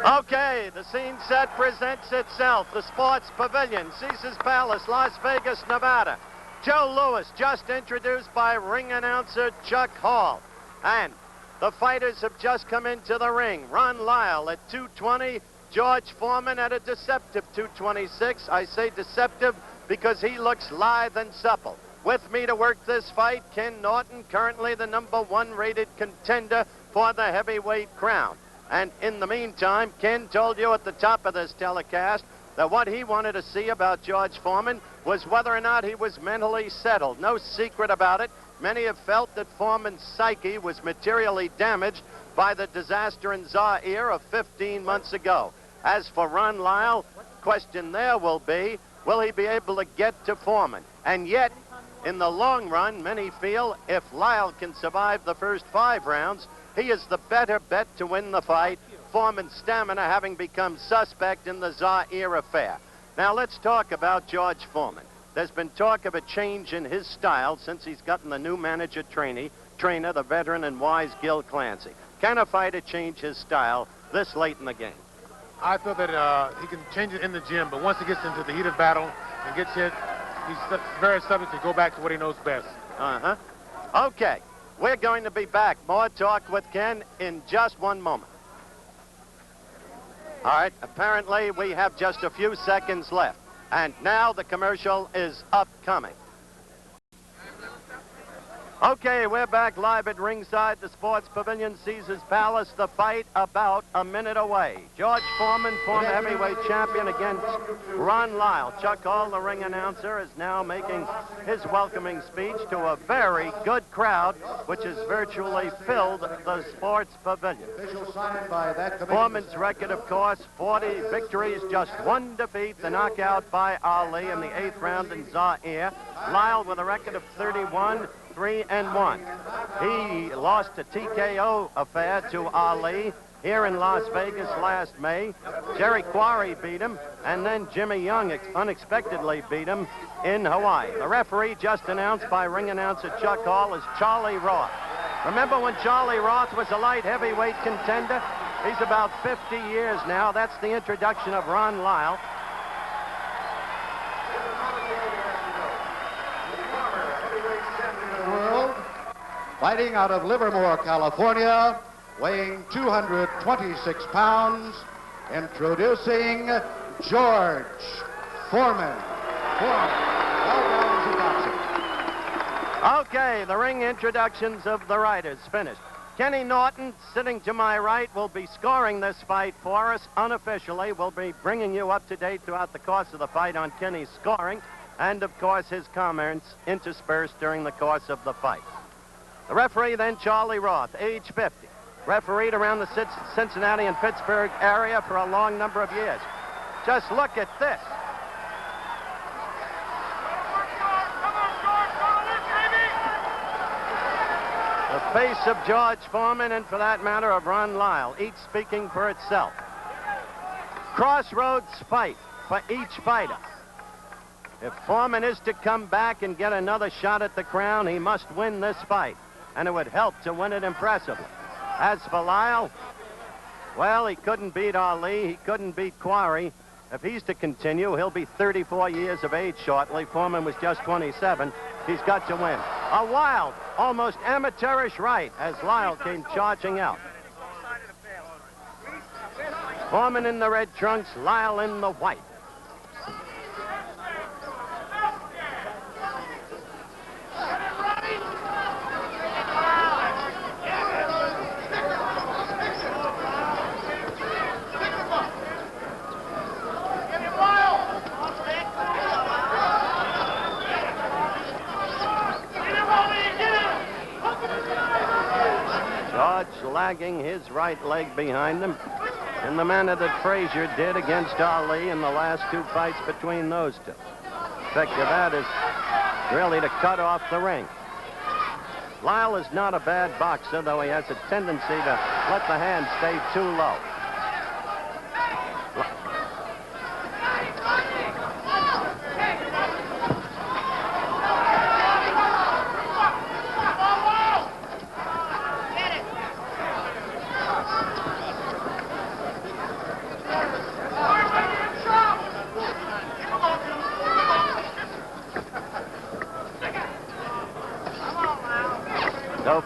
Okay, the scene set presents itself. The Sports Pavilion, Caesars Palace, Las Vegas, Nevada. Joe Louis, just introduced by ring announcer Chuck Hall. And the fighters have just come into the ring. Ron Lyle at 220, George Foreman at a deceptive 226. I say deceptive because he looks lithe and supple. With me to work this fight, Ken Norton, currently the #1 rated contender for the heavyweight crown. And in the meantime, Ken told you at the top of this telecast that what he wanted to see about George Foreman was whether or not he was mentally settled. No secret about it. Many have felt that Foreman's psyche was materially damaged by the disaster in Zaire of 15 months ago. As for Ron Lyle, question there will be, will he be able to get to Foreman? And yet, in the long run, many feel if Lyle can survive the first 5 rounds, he is the better bet to win the fight, Foreman's stamina having become suspect in the Zaire affair. Now let's talk about George Foreman. There's been talk of a change in his style since he's gotten the new manager trainer, the veteran and wise Gil Clancy. Can a fighter change his style this late in the game? I feel that he can change it in the gym, but once he gets into the heat of battle and gets hit, he's very subject to go back to what he knows best. Okay. We're going to be back. More talk with Ken in just one moment. All right, apparently we have just a few seconds left. And now the commercial is upcoming. Okay, we're back live at ringside, the Sports Pavilion, Caesars Palace. The fight about a minute away. George Foreman, former heavyweight champion, against Ron Lyle. Chuck Hall, the ring announcer, is now making his welcoming speech to a very good crowd, which has virtually filled the Sports Pavilion. Foreman's record, of course, 40 victories, just 1 defeat, the knockout by Ali in the 8th round in Zaire. Lyle with a record of 31. 3-1. He lost a TKO affair to Ali here in Las Vegas last May. Jerry Quarry beat him, and then Jimmy Young unexpectedly beat him in Hawaii. The referee just announced by ring announcer Chuck Hall is Charlie Roth. Remember when Charlie Roth was a light heavyweight contender? He's about 50 years now. That's the introduction of Ron Lyle. Fighting out of Livermore, California, weighing 226 pounds, introducing George Foreman. Okay, the ring introductions of the riders finished. Kenny Norton, sitting to my right, will be scoring this fight for us unofficially. We'll be bringing you up to date throughout the course of the fight on Kenny's scoring and, of course, his comments interspersed during the course of the fight. The referee then, Charlie Roth, age 50. Refereed around the Cincinnati and Pittsburgh area for a long number of years. Just look at this. The face of George Foreman and, for that matter, of Ron Lyle, each speaking for itself. Crossroads fight for each fighter. If Foreman is to come back and get another shot at the crown, he must win this fight. And it would help to win it impressively. As for Lyle, well, he couldn't beat Ali. He couldn't beat Quarry. If he's to continue, he'll be 34 years of age shortly. Foreman was just 27. He's got to win. A wild, almost amateurish right as Lyle came charging out. Foreman in the red trunks, Lyle in the white. Lagging his right leg behind him in the manner that Frazier did against Ali in the last 2 fights between those two. The effect of that is really to cut off the ring. Lyle is not a bad boxer, though he has a tendency to let the hand stay too low.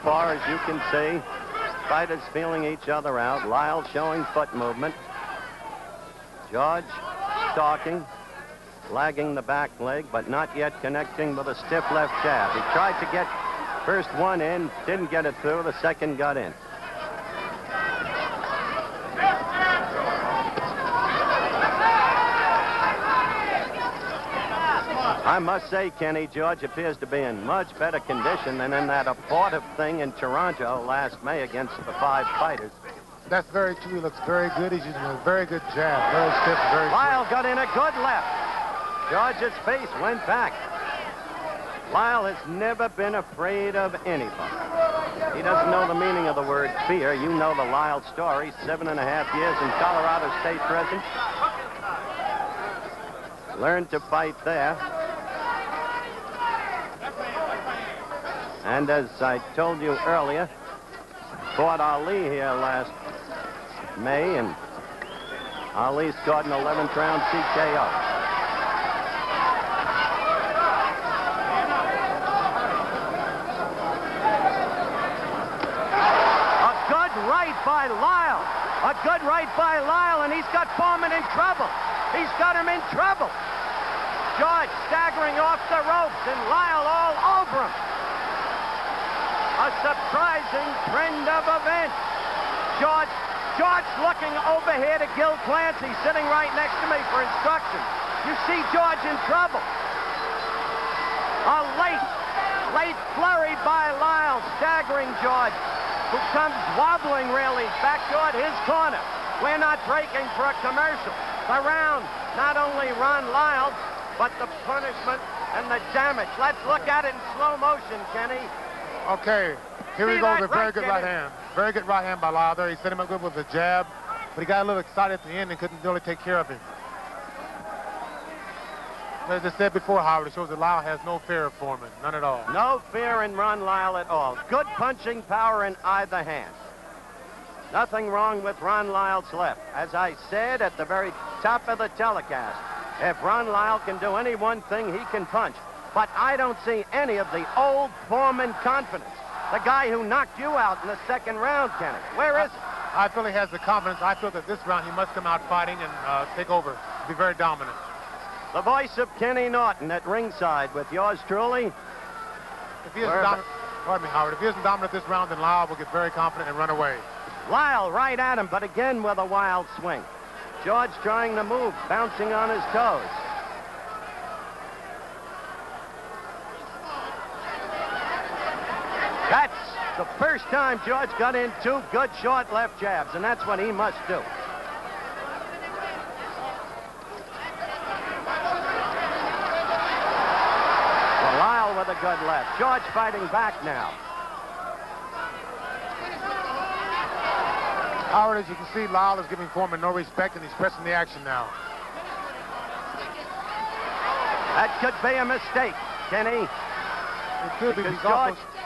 far as you can see. Fighters feeling each other out. Lyle showing foot movement. George stalking, lagging the back leg, but not yet connecting with a stiff left jab. He tried to get first one in, didn't get it through. The second got in. I must say, Kenny, George appears to be in much better condition than in that abortive thing in Toronto last May against the 5 fighters. That's very true. He looks very good. He's using a very good jab. Very stiff, very Lyle got in a good left. George's face went back. Lyle has never been afraid of anybody. He doesn't know the meaning of the word fear. You know the Lyle story. 7.5 years in Colorado State prison. Learned to fight there. And as I told you earlier, fought Ali here last May, and Ali scored an 11th round TKO. A good right by Lyle. A good right by Lyle, and he's got Foreman in trouble. He's got him in trouble. George staggering off the ropes, and Lyle all over him. A surprising trend of events. George looking over here to Gil Clancy, sitting right next to me for instructions. You see George in trouble. A late flurry by Lyle, staggering George, who comes wobbling really back toward his corner. We're not breaking for a commercial. The round not only Ron Lyle, but the punishment and the damage. Let's look at it in slow motion, Kenny. Okay, here he goes, a very good right hand. Very good right hand by Lyle there. He set him up good with a jab, but he got a little excited at the end and couldn't really take care of him. As I said before, Howard, it shows that Lyle has no fear of Foreman, none at all. No fear in Ron Lyle at all. Good punching power in either hand. Nothing wrong with Ron Lyle's left. As I said at the very top of the telecast, if Ron Lyle can do any one thing, he can punch. But I don't see any of the old Foreman confidence. The guy who knocked you out in the second round, Kenny. Where is he? I feel he has the confidence. I feel that this round he must come out fighting and take over, be very dominant. The voice of Kenny Norton at ringside with yours truly. If he isn't dominant, pardon me, Howard, if he isn't dominant this round, then Lyle will get very confident and run away. Lyle right at him, but again with a wild swing. George trying to move, bouncing on his toes. That's the first time George got in 2 good short left jabs, and that's what he must do. Well, Lyle with a good left. George fighting back now. Howard, as you can see, Lyle is giving Foreman no respect, and he's pressing the action now. That could be a mistake, Kenny. It could be.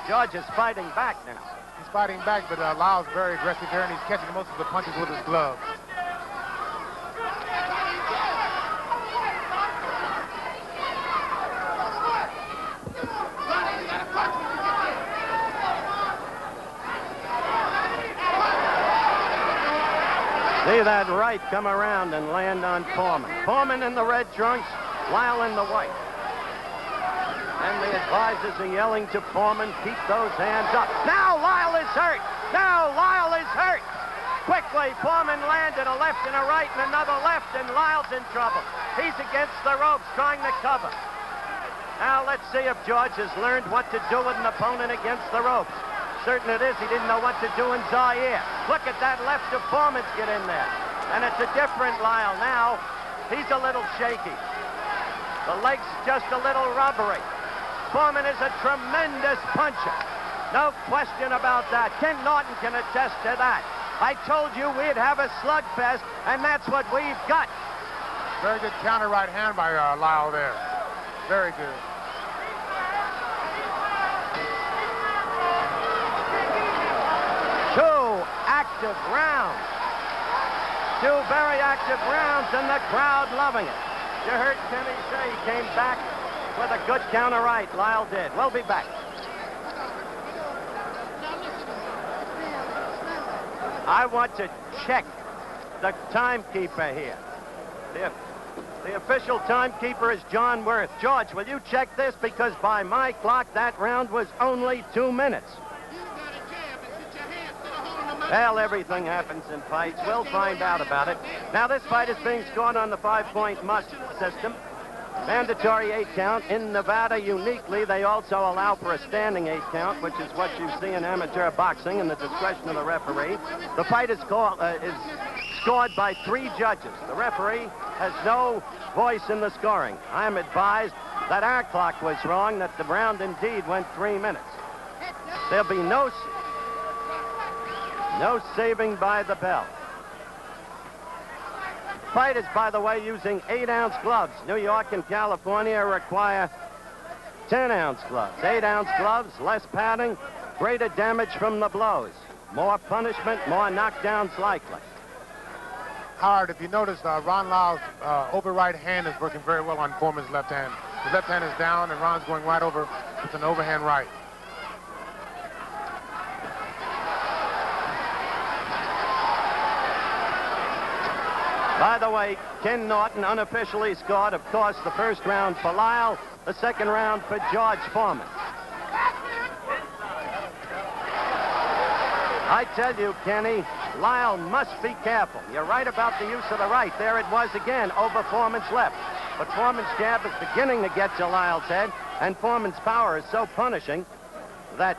George is fighting back now. He's fighting back, but Lyle's very aggressive here, and he's catching most of the punches with his gloves. See that right come around and land on Foreman. Foreman in the red trunks, Lyle in the white. And the advisors are yelling to Foreman, keep those hands up. Now Lyle is hurt. Now Lyle is hurt. Quickly, Foreman landed a left and a right and another left, and Lyle's in trouble. He's against the ropes trying to cover. Now let's see if George has learned what to do with an opponent against the ropes. Certain it is, he didn't know what to do in Zaire. Look at that left of Foreman's get in there. And it's a different Lyle now. He's a little shaky. The leg's just a little rubbery. Foreman is a tremendous puncher. No question about that. Ken Norton can attest to that. I told you we'd have a slugfest, and that's what we've got. Very good counter right hand by Lyle there. Very good. Two active rounds. 2 very active rounds, and the crowd loving it. You heard Kenny say he came back with a good counter right. Lyle did. We'll be back. I want to check the timekeeper here. The official timekeeper is John Worth. George, will you check this? Because by my clock, that round was only 2 minutes. Well, everything happens in fights. We'll find out about it. Now, this fight is being scored on the 5-point must system. Mandatory 8 count. In Nevada, uniquely, they also allow for a standing 8 count, which is what you see in amateur boxing in the discretion of the referee. The fight is scored by 3 judges. The referee has no voice in the scoring. I am advised that our clock was wrong, that the round indeed went 3 minutes. There'll be no saving by the bell. Fight is, by the way, using 8-ounce gloves. New York and California require 10-ounce gloves. 8-ounce gloves, less padding, greater damage from the blows. More punishment, more knockdowns likely. Howard, if you notice, Ron Lyle's over right hand is working very well on Foreman's left hand. His left hand is down, and Ron's going right over with an overhand right. By the way, Ken Norton unofficially scored, of course, the first round for Lyle, the second round for George Foreman. I tell you, Kenny, Lyle must be careful. You're right about the use of the right. There it was again, over Foreman's left. But Foreman's jab is beginning to get to Lyle's head, and Foreman's power is so punishing that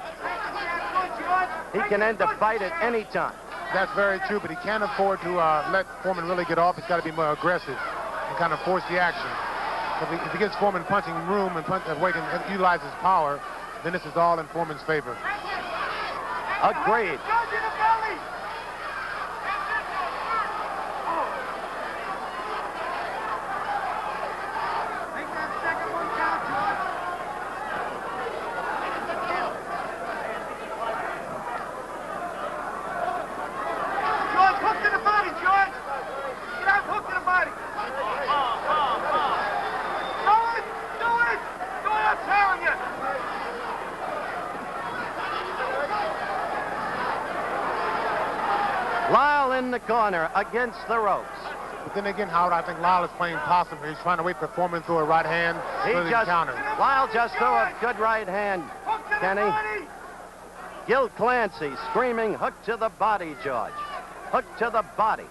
he can end the fight at any time. That's very true, but he can't afford to let Foreman really get off. He's got to be more aggressive and kind of force the action. If he gives Foreman punching room and wait and utilize his power, then this is all in Foreman's favor. Agreed. Lyle in the corner against the ropes. But then again, Howard, I think Lyle is playing possum here. He's trying to wait for Foreman to throw a right hand. Lyle just threw a good right hand, Kenny. Gil Clancy screaming, hook to the body, George. Hook to the body.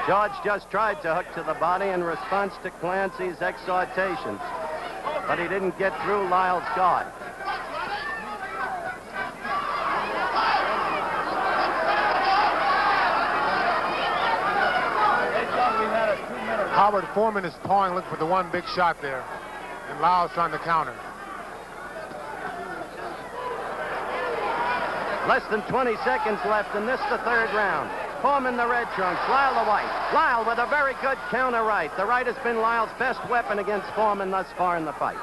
George just tried to hook to the body in response to Clancy's exhortations, but he didn't get through Lyle's guard. Howard, Foreman is pawing, looking for the one big shot there, and Lyle's trying to counter. Less than 20 seconds left, and this is the third round. Foreman the red trunks, Lyle the white. Lyle with a very good counter right. The right has been Lyle's best weapon against Foreman thus far in the fight.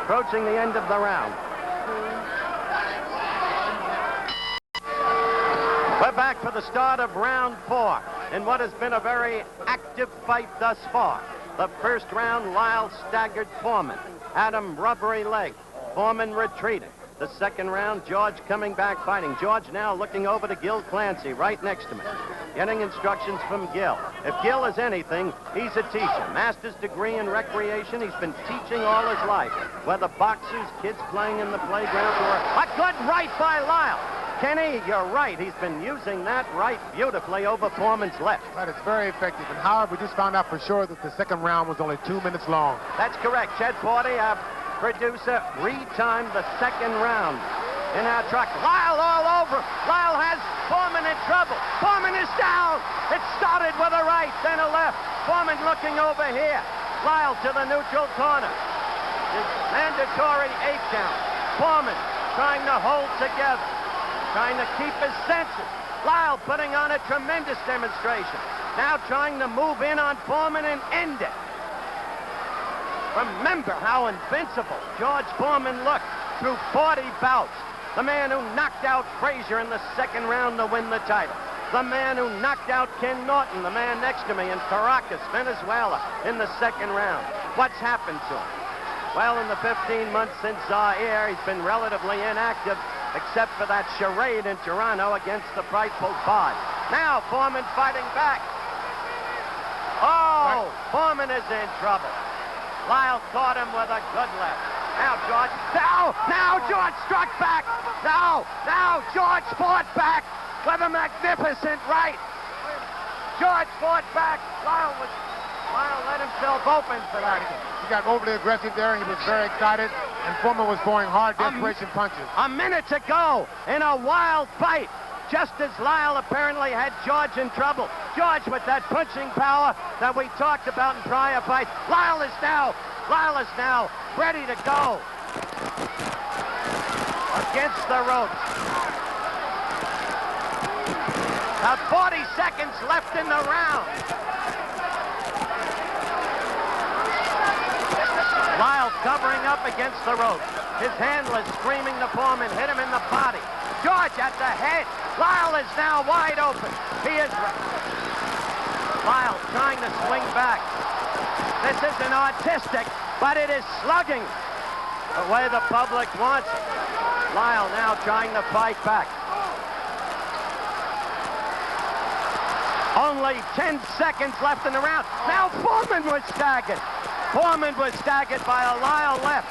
Approaching the end of the round. We're back for the start of round 4 in what has been a very active fight thus far. The first round, Lyle staggered Foreman. Had him rubbery leg. Foreman retreated. The second round, George coming back fighting. George now looking over to Gil Clancy right next to me. Getting instructions from Gil. If Gil is anything, he's a teacher. Master's degree in recreation. He's been teaching all his life. Whether boxers, kids playing in the playground, or a good right by Lyle. Kenny, you're right. He's been using that right beautifully over Foreman's left. That is very effective. And Howard, we just found out for sure that the second round was only 2 minutes long. That's correct. Chet Forty, our producer, retimed the second round in our truck. Lyle all over. Lyle has Foreman in trouble. Foreman is down. It started with a right, then a left. Foreman looking over here. Lyle to the neutral corner. It's mandatory 8 count. Foreman trying to hold together, trying to keep his senses. Lyle putting on a tremendous demonstration. Now trying to move in on Foreman and end it. Remember how invincible George Foreman looked through 40 bouts. The man who knocked out Frazier in the second round to win the title. the man who knocked out Ken Norton, the man next to me in Caracas, Venezuela, in the second round. What's happened to him? Well, in the 15 months since Zaire, he's been relatively inactive, except for that charade in Toronto against the frightful Bod. Now, Foreman fighting back. Oh, Foreman is in trouble. Lyle caught him with a good left. Now, George. Now, George struck back. Now, George fought back with a magnificent right. George fought back. Lyle let himself open for that. He got overly aggressive there. He was very excited, and Foreman was throwing hard desperation punches. A minute to go in a wild fight, just as Lyle apparently had George in trouble. George with that punching power that we talked about in prior fights. Lyle is now ready to go against the ropes. About 40 seconds left in the round. Lyle covering up against the ropes. His handler screaming to Foreman, hit him in the body. George at the head. Lyle is now wide open. He is... Lyle trying to swing back. This isn't artistic, but it is slugging the way the public wants it. Lyle now trying to fight back. Only 10 seconds left in the round. Now Foreman was staggered. Foreman was staggered by a Lyle left.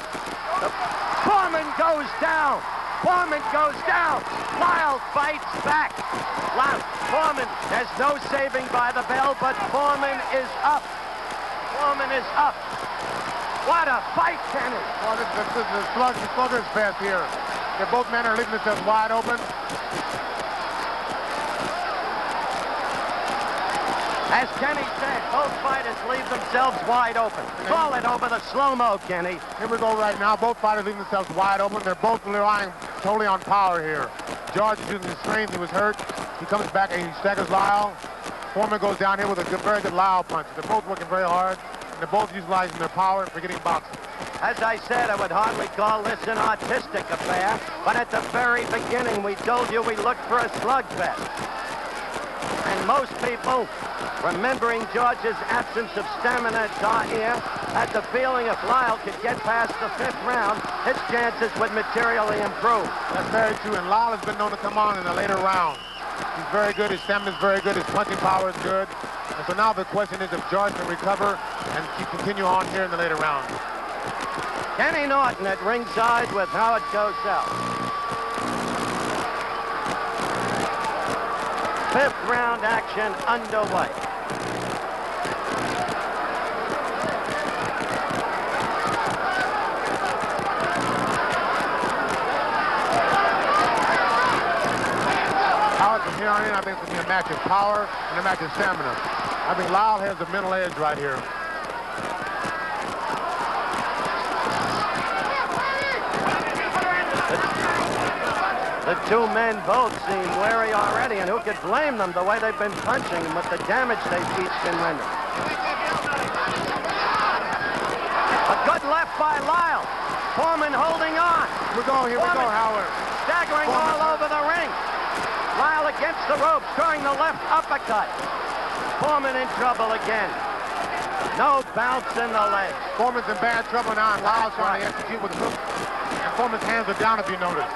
Foreman goes down. Foreman goes down. Lyle fights back. Foreman, there's no saving by the bell, but Foreman is up. Foreman is up. What a fight, Kenny. Well, this is a slugger's fest here. Both men are leaving themselves wide open. As Kenny said, both fighters leave themselves wide open. Call it over the slow-mo, Kenny. Here we go right now. Both fighters leaving themselves wide open. They're both relying totally on power here. George is using his strength. He was hurt. He comes back and he staggers Lyle. Foreman goes down here with a very good Lyle punch. They're both working very hard, and they're both utilizing their power for getting boxing. As I said, I would hardly call this an artistic affair, but at the very beginning, we told you we looked for a slugfest. And most people, remembering George's absence of stamina at Zaire, had the feeling if Lyle could get past the 5th round, his chances would materially improve. That's very true, and Lyle has been known to come on in the later rounds. He's very good, his stamina is very good, his punching power is good. And so now the question is if George can recover and continue on here in the later rounds. Kenny Norton at ringside with how it goes out. 5th round action underway. How from here on in, I think it's going to be a match of power and a match of stamina. I think Lyle has the mental edge right here. The two men both seem wary already, and who could blame them the way they've been punching and with the damage they've each been rendering. A good left by Lyle. Foreman holding on. Here we go, Howard. Staggering all over the ring. Lyle against the ropes, throwing the left uppercut. Foreman in trouble again. No bounce in the legs. Foreman's in bad trouble now, and Lyle's trying to execute with the hook. And Foreman's hands are down, if you notice,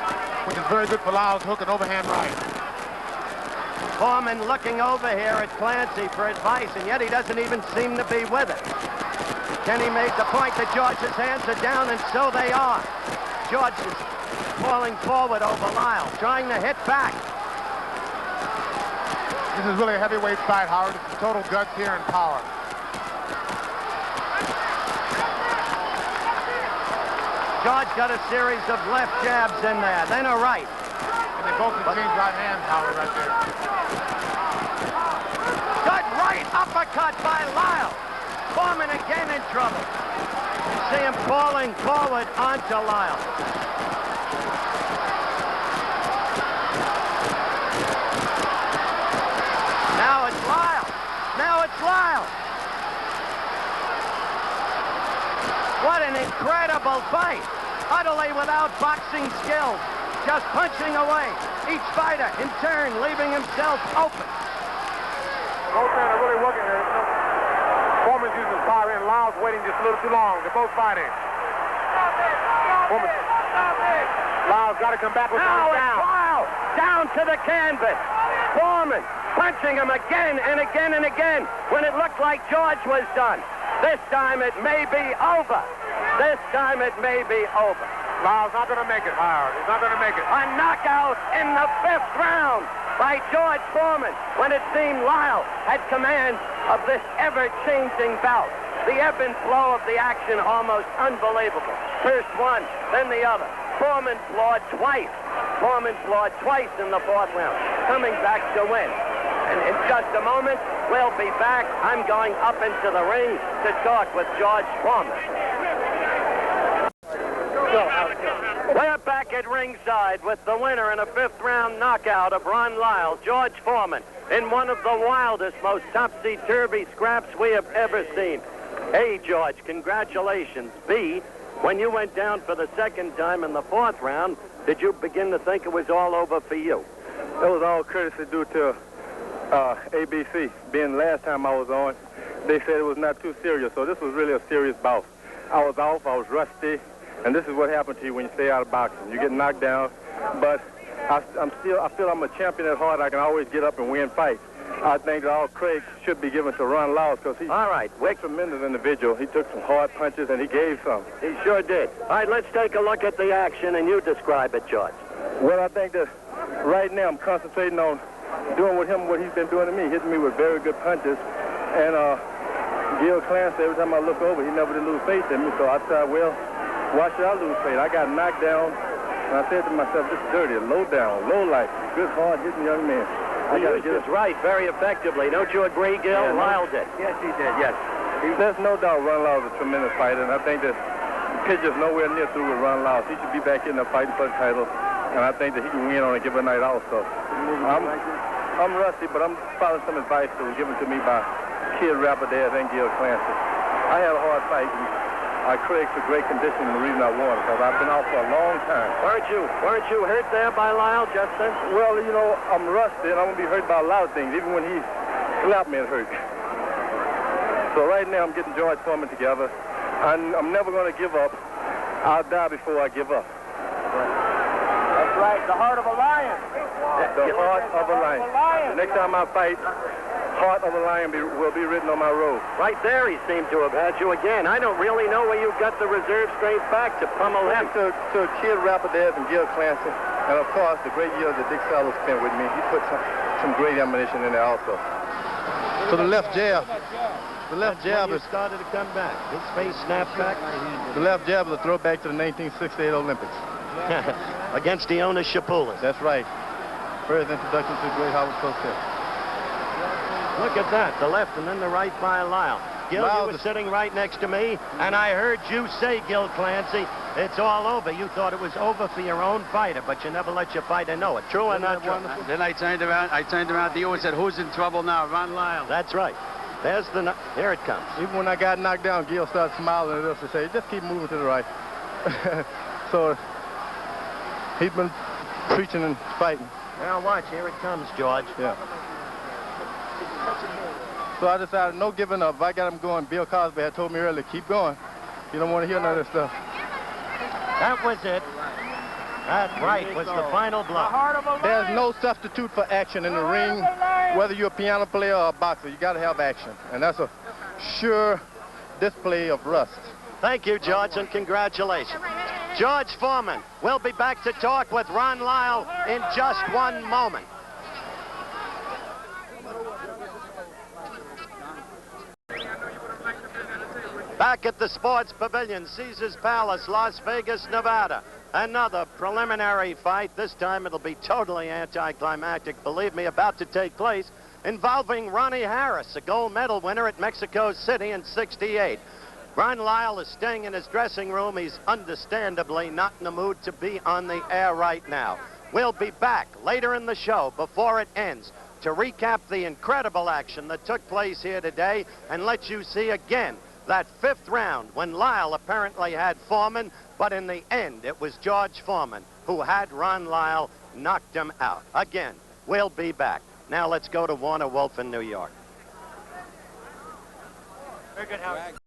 which is very good for Lyle's hook and overhand right. Foreman looking over here at Clancy for advice, and yet he doesn't even seem to be with it. Kenny made the point that George's hands are down, and so they are. George is falling forward over Lyle, trying to hit back. This is really a heavyweight fight, Howard. It's total guts here and power. George got a series of left jabs in there, then a right. And they both exchange right hands, Howard, right there. Good right uppercut by Lyle. Foreman again in trouble. You see him falling forward onto Lyle. Now it's Lyle. Now it's Lyle. What an incredible fight. Utterly without boxing skills. Just punching away. Each fighter, in turn, leaving himself open. Both men are really working here. Foreman's using power in. Lyle's waiting just a little too long. They're both fighting. Foreman. Lyle's got to come back with Now one it's down. Lyle down to the canvas. Foreman punching him again and again and again when it looked like George was done. This time it may be over. This time it may be over. Lyle's not going to make it, Howard. He's not going to make it. A knockout in the 5th round by George Foreman when it seemed Lyle had command of this ever-changing bout. The ebb and flow of the action almost unbelievable. First one, then the other. Foreman floored twice. Foreman floored twice in the 4th round, coming back to win. And in just a moment, we'll be back. I'm going up into the ring to talk with George Foreman. We're back at ringside with the winner in a 5th round knockout of Ron Lyle, George Foreman, in one of the wildest, most topsy-turvy scraps we have ever seen. A, George, congratulations. B, when you went down for the 2nd time in the 4th round, did you begin to think it was all over for you? It was all courtesy due to ABC. Being the last time I was on, they said it was not too serious, so this was really a serious bout. I was off, I was rusty, and this is what happened to you when you stay out of boxing. You get knocked down, but I feel I'm a champion at heart. I can always get up and win fights. I think that all credit should be given to Ron Lyle because he's a tremendous individual. He took some hard punches and he gave some. He sure did. All right, let's take a look at the action and you describe it, George. Well, I think that right now I'm concentrating on doing with him what he's been doing to me, hitting me with very good punches. And Gil Clancy, every time I look over, he never did lose faith in me. So I thought, well, why should I lose faith? I got knocked down, and I said to myself, this is dirty, low down, low life, good, hard-hitting young man. He used his right very effectively. Don't you agree, Gil? Yeah, Lyle did. Yes, he did, yes. There's no doubt Ron Lyle's a tremendous fighter, and I think that the picture's nowhere near through with Ron Lyle. He should be back in there fighting for the title, and I think that he can win on a given night also. I'm rusty, but I'm following some advice that was given to me by Kid Rapidash and Gil Clancy. I had a hard fight, and I credit for great conditioning the reason I won, because I've been out for a long time. Weren't you hurt there by Lyle, Justin? Well, you know, I'm rusty, and I'm going to be hurt by a lot of things. Even when he slapped me, it hurt. So right now, I'm getting George Foreman together. I'm never going to give up. I'll die before I give up. That's right, the heart of a lion. The heart of a lion. The next time I fight, heart of a lion will be written on my robe. Right there, he seemed to have had you again. I don't really know where you got the reserve strength back to pummel him. To Kid Rapidash and Gil Clancy, and of course the great years that Dick Sellers spent with me. He put some great ammunition in there also. So the left jab. The left jab is started to come back. His face snapped back. The left jab is a throwback to the 1968 Olympics. Against Iona Shapulis. That's right. First introduction to the great Howard Cosell. Look at that, the left and then the right by Lyle. Gil, you were sitting right next to me, and I heard you say, Gil Clancy, it's all over. You thought it was over for your own fighter, but you never let your fighter know it. True or not true? Then I turned around to you and said, who's in trouble now? Ron Lyle. That's right. Here it comes. Even when I got knocked down, Gil started smiling at us and said, just keep moving to the right. So he's been preaching and fighting. Now watch, here it comes, George. Yeah. So I decided no giving up. If I got him going, Bill Cosby had told me earlier, keep going. You don't want to hear none of this stuff. That was it. That right was the final blow. There's no substitute for action in the ring, whether you're a piano player or a boxer. You got to have action, and that's a sure display of rust. Thank you, George, and congratulations. George Foreman. We'll be back to talk with Ron Lyle in just one moment. Back at the Sports Pavilion, Caesars Palace, Las Vegas, Nevada. Another preliminary fight. This time it'll be totally anticlimactic, believe me, about to take place, involving Ronnie Harris, a gold medal winner at Mexico City in '68. Ron Lyle is staying in his dressing room. He's understandably not in the mood to be on the air right now. We'll be back later in the show, before it ends, to recap the incredible action that took place here today and let you see again that 5th round when Lyle apparently had Foreman, but in the end it was George Foreman who had Ron Lyle, knocked him out. Again, we'll be back. Now let's go to Warner Wolf in New York. Very good, Howard.